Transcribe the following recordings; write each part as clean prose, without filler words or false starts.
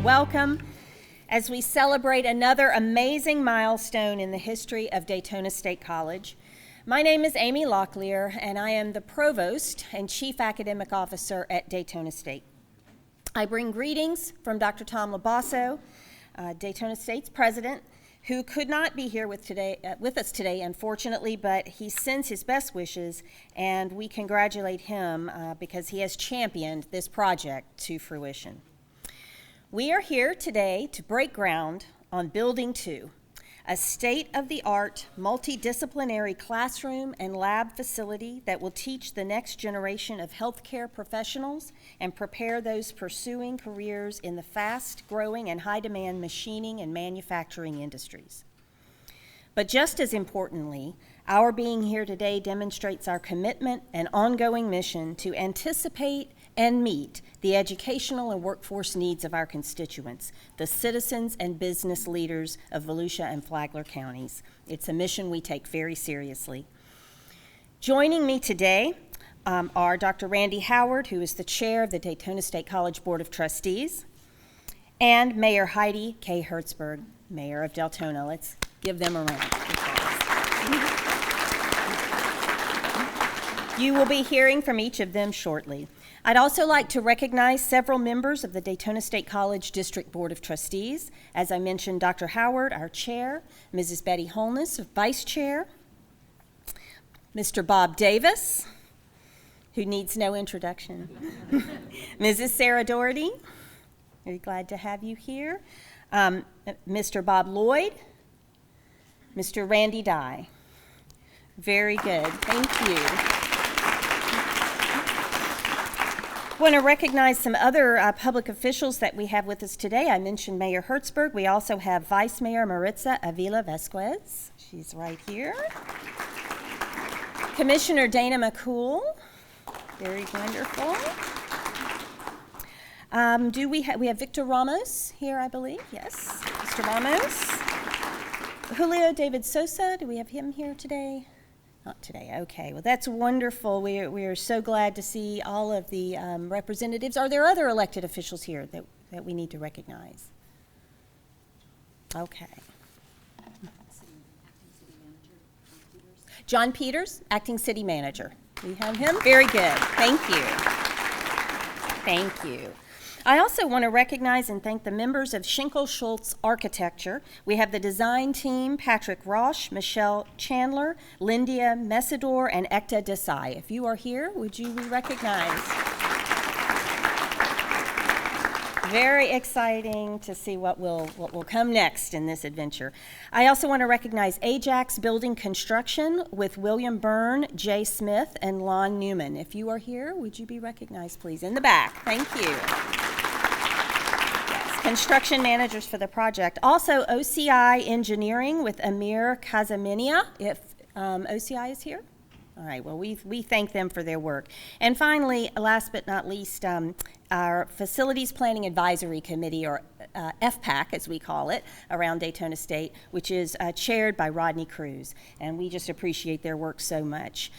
welcome as we celebrate another amazing milestone in the history of Daytona State College. My name is Amy Locklear, and I am the Provost and Chief Academic Officer at Daytona State. I bring greetings from Dr. Tom Labasso, Daytona State's president, who could not be here with us today, unfortunately, but he sends his best wishes, and we congratulate him because he has championed this project to fruition. We are here today to break ground on Building 2, a state-of-the-art, multidisciplinary classroom and lab facility that will teach the next generation of healthcare professionals and prepare those pursuing careers in the fast-growing and high-demand machining and manufacturing industries. But just as importantly, our being here today demonstrates our commitment and ongoing mission to anticipate and meet the educational and workforce needs of our constituents, the citizens and business leaders of Volusia and Flagler counties. It's a mission we take very seriously. Joining me today are Dr. Randy Howard, who is the chair of the Daytona State College Board of Trustees, and Mayor Heidi K. Hertzberg, Mayor of Deltona. Let's give them a round of applause. You will be hearing from each of them shortly. I'd also like to recognize several members of the Daytona State College District Board of Trustees. As I mentioned, Dr. Howard, our chair, Mrs. Betty Holness, vice chair, Mr. Bob Davis, who needs no introduction, Mrs. Sarah Doherty, very glad to have you here, Mr. Bob Lloyd, Mr. Randy Dye. Very good, thank you. I want to recognize some other public officials that we have with us today. I mentioned Mayor Hertzberg. We also have Vice Mayor Maritza Avila Vasquez. She's right here. Commissioner Dana McCool. Very wonderful. We have Victor Ramos here, I believe. Yes, Mr. Ramos. Julio David Sosa. Do we have him here today? Not today. Okay. Well, that's wonderful. We are so glad to see all of the representatives. Are there other elected officials here that we need to recognize? Okay. John Peters, Acting City Manager. We have him? Very good. Thank you. Thank you. I also want to recognize and thank the members of Schinkel Schultz Architecture. We have the design team, Patrick Roche, Michelle Chandler, Lindia Mesidor, and Ekta Desai. If you are here, would you be recognized? Very exciting to see what will come next in this adventure. I also want to recognize Ajax Building Construction with William Byrne, Jay Smith, and Lon Newman. If you are here, would you be recognized, please? In the back. Thank you. Construction managers for the project. Also, OCI Engineering with Amir Kazaminia, if OCI is here. All right, well, we thank them for their work. And finally, last but not least, our Facilities Planning Advisory Committee, or FPAC as we call it, around Daytona State, which is chaired by Rodney Cruz. And we just appreciate their work so much.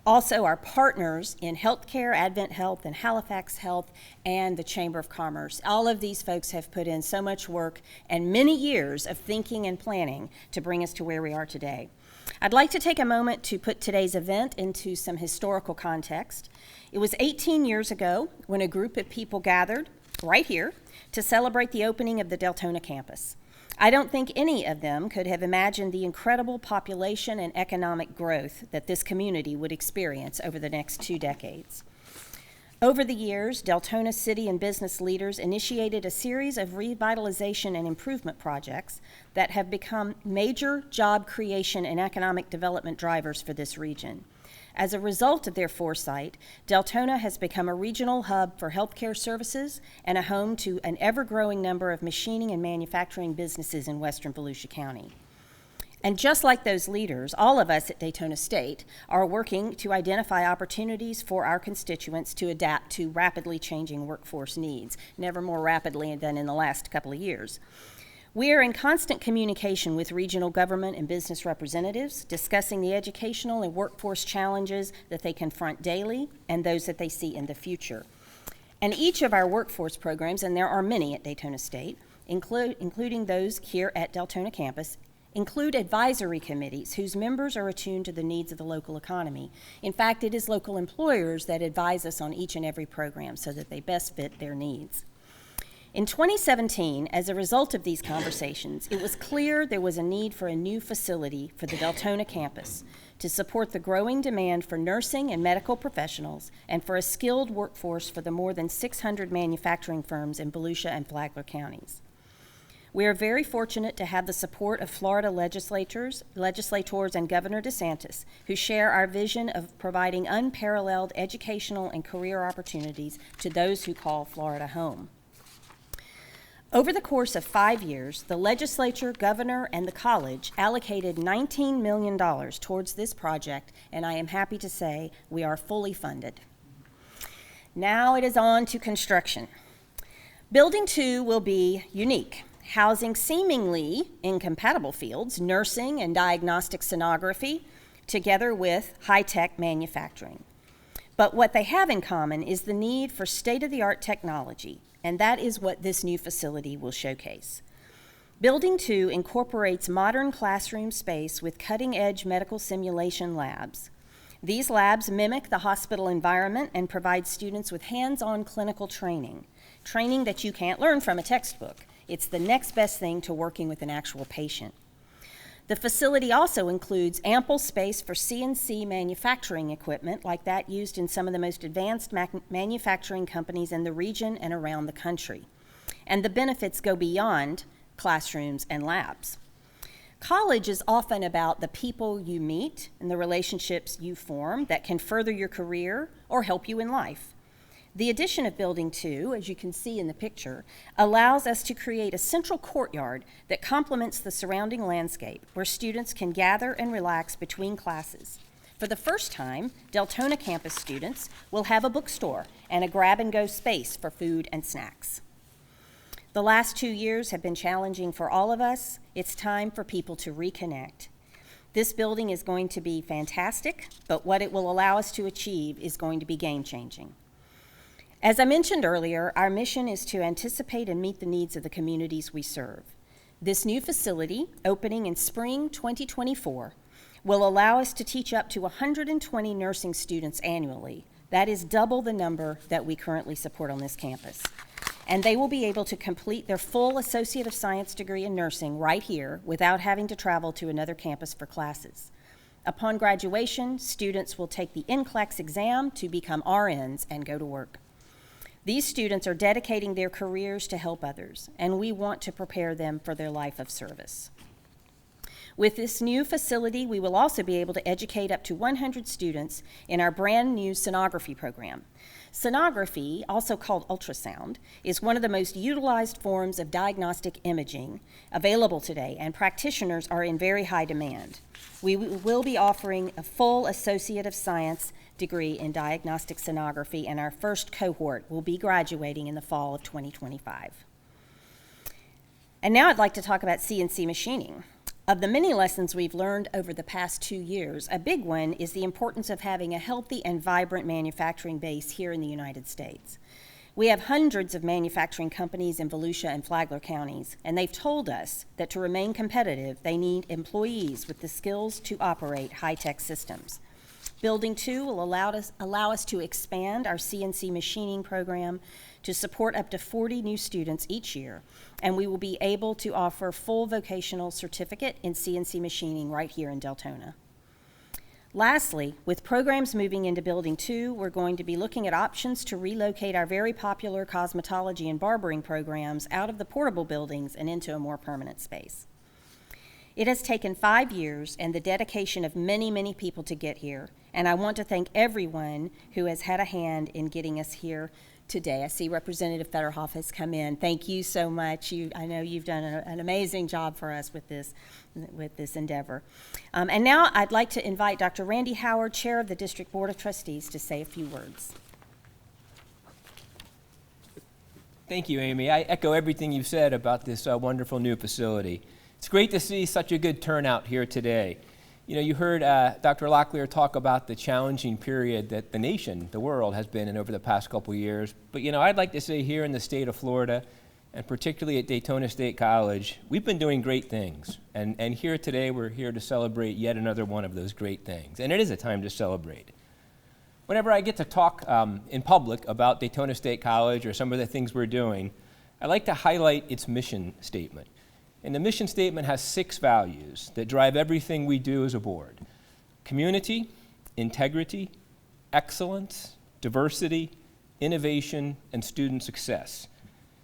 Also, our partners in healthcare, Advent Health and Halifax Health, and the Chamber of Commerce. All of these folks have put in so much work and many years of thinking and planning to bring us to where we are today. I'd like to take a moment to put today's event into some historical context. It was 18 years ago when a group of people gathered right here to celebrate the opening of the Deltona campus. I don't think any of them could have imagined the incredible population and economic growth that this community would experience over the next 2 decades. Over the years, Deltona city and business leaders initiated a series of revitalization and improvement projects that have become major job creation and economic development drivers for this region. As a result of their foresight, Deltona has become a regional hub for healthcare services and a home to an ever-growing number of machining and manufacturing businesses in western Volusia County. And just like those leaders, all of us at Daytona State are working to identify opportunities for our constituents to adapt to rapidly changing workforce needs, never more rapidly than in the last couple of years. We are in constant communication with regional government and business representatives, discussing the educational and workforce challenges that they confront daily and those that they see in the future. And each of our workforce programs, and there are many at Daytona State, including those here at Deltona campus, include advisory committees whose members are attuned to the needs of the local economy. In fact, it is local employers that advise us on each and every program so that they best fit their needs. In 2017, as a result of these conversations, it was clear there was a need for a new facility for the Deltona campus to support the growing demand for nursing and medical professionals and for a skilled workforce for the more than 600 manufacturing firms in Volusia and Flagler counties. We are very fortunate to have the support of Florida legislators and Governor DeSantis, who share our vision of providing unparalleled educational and career opportunities to those who call Florida home. Over the course of 5 years, the legislature, governor, and the college allocated $19 million towards this project, and I am happy to say we are fully funded. Now it is on to construction. Building 2 will be unique, housing seemingly incompatible fields, nursing and diagnostic sonography, together with high-tech manufacturing. But what they have in common is the need for state-of-the-art technology, and that is what this new facility will showcase. Building 2 incorporates modern classroom space with cutting-edge medical simulation labs. These labs mimic the hospital environment and provide students with hands-on clinical training that you can't learn from a textbook. It's the next best thing to working with an actual patient. The facility also includes ample space for CNC manufacturing equipment like that used in some of the most advanced manufacturing companies in the region and around the country. And the benefits go beyond classrooms and labs. College is often about the people you meet and the relationships you form that can further your career or help you in life. The addition of Building 2, as you can see in the picture, allows us to create a central courtyard that complements the surrounding landscape where students can gather and relax between classes. For the first time, Deltona campus students will have a bookstore and a grab-and-go space for food and snacks. The last 2 years have been challenging for all of us. It's time for people to reconnect. This building is going to be fantastic, but what it will allow us to achieve is going to be game-changing. As I mentioned earlier, our mission is to anticipate and meet the needs of the communities we serve. This new facility, opening in spring 2024, will allow us to teach up to 120 nursing students annually. That is double the number that we currently support on this campus. And they will be able to complete their full Associate of Science degree in nursing right here without having to travel to another campus for classes. Upon graduation, students will take the NCLEX exam to become RNs and go to work. These students are dedicating their careers to help others, and we want to prepare them for their life of service. With this new facility, we will also be able to educate up to 100 students in our brand new sonography program. Sonography, also called ultrasound, is one of the most utilized forms of diagnostic imaging available today, and practitioners are in very high demand. We will be offering a full Associate of Science degree in diagnostic sonography, and our first cohort will be graduating in the fall of 2025. And now I'd like to talk about CNC machining. Of the many lessons we've learned over the past 2 years, a big one is the importance of having a healthy and vibrant manufacturing base here in the United States. We have hundreds of manufacturing companies in Volusia and Flagler counties, and they've told us that to remain competitive, they need employees with the skills to operate high-tech systems. Building 2 will allow us to expand our CNC machining program to support up to 40 new students each year, and we will be able to offer full vocational certificate in CNC machining right here in Deltona. Lastly, with programs moving into Building 2, we're going to be looking at options to relocate our very popular cosmetology and barbering programs out of the portable buildings and into a more permanent space. It has taken 5 years and the dedication of many, many people to get here, and I want to thank everyone who has had a hand in getting us here today. I see Representative Federhoff has come in. Thank you so much. I know you've done an amazing job for us with this endeavor. And now I'd like to invite Dr. Randy Howard, Chair of the District Board of Trustees, to say a few words. Thank you, Amy. I echo everything you've said about this wonderful new facility. It's great to see such a good turnout here today. You know, you heard Dr. Locklear talk about the challenging period that the nation, the world, has been in over the past couple of years. But, you know, I'd like to say here in the state of Florida, and particularly at Daytona State College, we've been doing great things. And here today, we're here to celebrate yet another one of those great things. And it is a time to celebrate. Whenever I get to talk in public about Daytona State College or some of the things we're doing, I like to highlight its mission statement. And the mission statement has 6 values that drive everything we do as a board: community, integrity, excellence, diversity, innovation, and student success.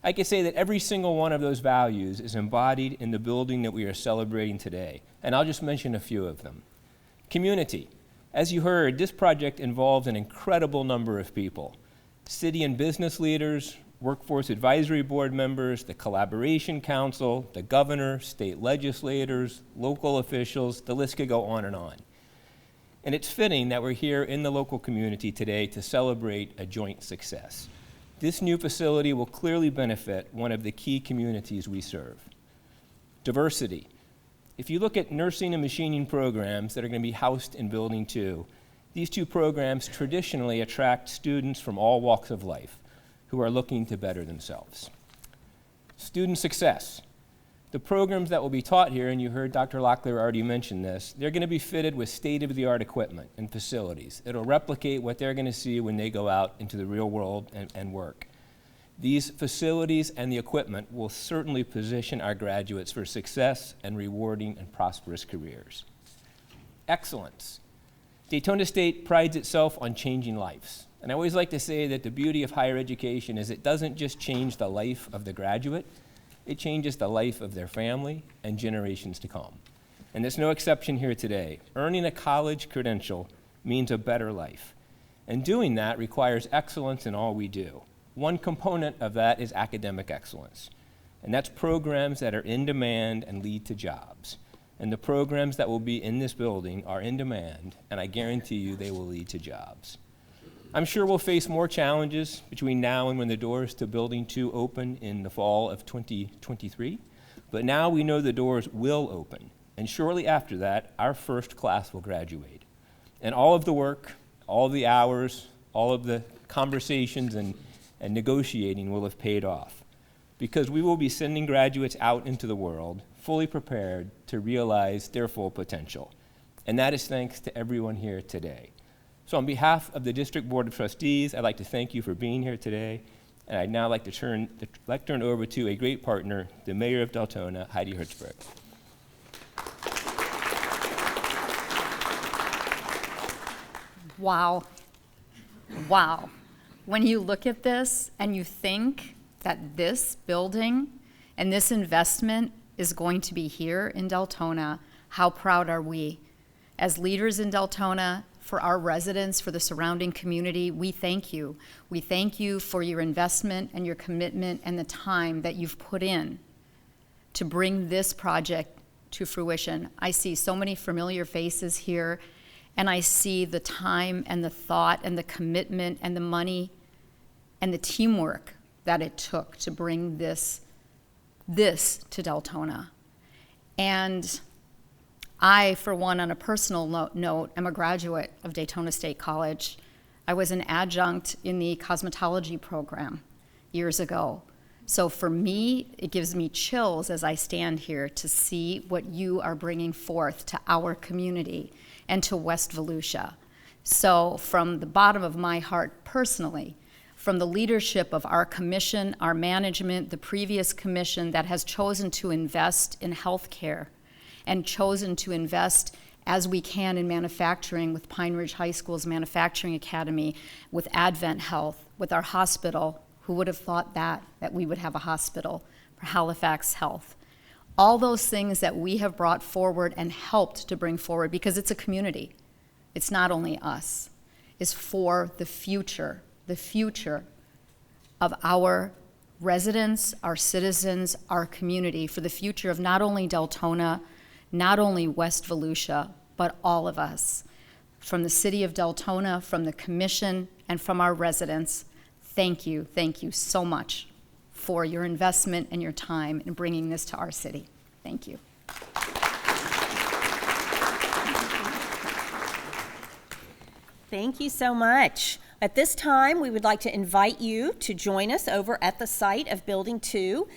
I can say that every single one of those values is embodied in the building that we are celebrating today, and I'll just mention a few of them. Community. As you heard, this project involves an incredible number of people: city and business leaders, workforce advisory board members, the collaboration council, the governor, state legislators, local officials, the list could go on and on. And it's fitting that we're here in the local community today to celebrate a joint success. This new facility will clearly benefit one of the key communities we serve. Diversity. If you look at nursing and machining programs that are going to be housed in Building 2, these 2 programs traditionally attract students from all walks of life who are looking to better themselves. Student success. The programs that will be taught here, and you heard Dr. Locklear already mention this, they're going to be fitted with state-of-the-art equipment and facilities. It'll replicate what they're going to see when they go out into the real world and work. These facilities and the equipment will certainly position our graduates for success and rewarding and prosperous careers. Excellence. Daytona State prides itself on changing lives. And I always like to say that the beauty of higher education is it doesn't just change the life of the graduate, it changes the life of their family and generations to come. And there's no exception here today. Earning a college credential means a better life. And doing that requires excellence in all we do. One component of that is academic excellence. And that's programs that are in demand and lead to jobs. And the programs that will be in this building are in demand, and I guarantee you they will lead to jobs. I'm sure we'll face more challenges between now and when the doors to Building 2 open in the fall of 2023, but now we know the doors will open, and shortly after that, our first class will graduate. And all of the work, all of the hours, all of the conversations and negotiating will have paid off, because we will be sending graduates out into the world fully prepared to realize their full potential. And that is thanks to everyone here today. So on behalf of the District Board of Trustees, I'd like to thank you for being here today. And I'd now like to turn the lectern over to a great partner, the Mayor of Deltona, Heidi Hertzberg. Wow. Wow. When you look at this and you think that this building and this investment is going to be here in Deltona, how proud are we? As leaders in Deltona, for our residents, for the surrounding community, we thank you. We thank you for your investment and your commitment and the time that you've put in to bring this project to fruition. I see so many familiar faces here, and I see the time and the thought and the commitment and the money and the teamwork that it took to bring this to Deltona. And I, for one, on a personal note, am a graduate of Daytona State College. I was an adjunct in the cosmetology program years ago. So for me, it gives me chills as I stand here to see what you are bringing forth to our community and to West Volusia. So from the bottom of my heart personally, from the leadership of our commission, our management, the previous commission that has chosen to invest in healthcare and chosen to invest as we can in manufacturing with Pine Ridge High School's Manufacturing Academy, with Advent Health, with our hospital. Who would have thought that we would have a hospital for Halifax Health? All those things that we have brought forward and helped to bring forward, because it's a community. It's not only us. It's for the future of our residents, our citizens, our community, for the future of not only Deltona, not only West Volusia, but all of us. From the city of Deltona, from the commission, and from our residents, thank you so much for your investment and your time in bringing this to our city. Thank you. Thank you so much. At this time, we would like to invite you to join us over at the site of Building 2.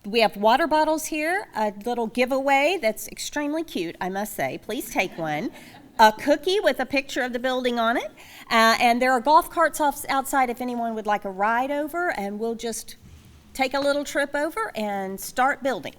We have water bottles here, a little giveaway that's extremely cute, I must say. Please take one. A cookie with a picture of the building on it. And there are golf carts outside if anyone would like a ride over, and we'll just take a little trip over and start building.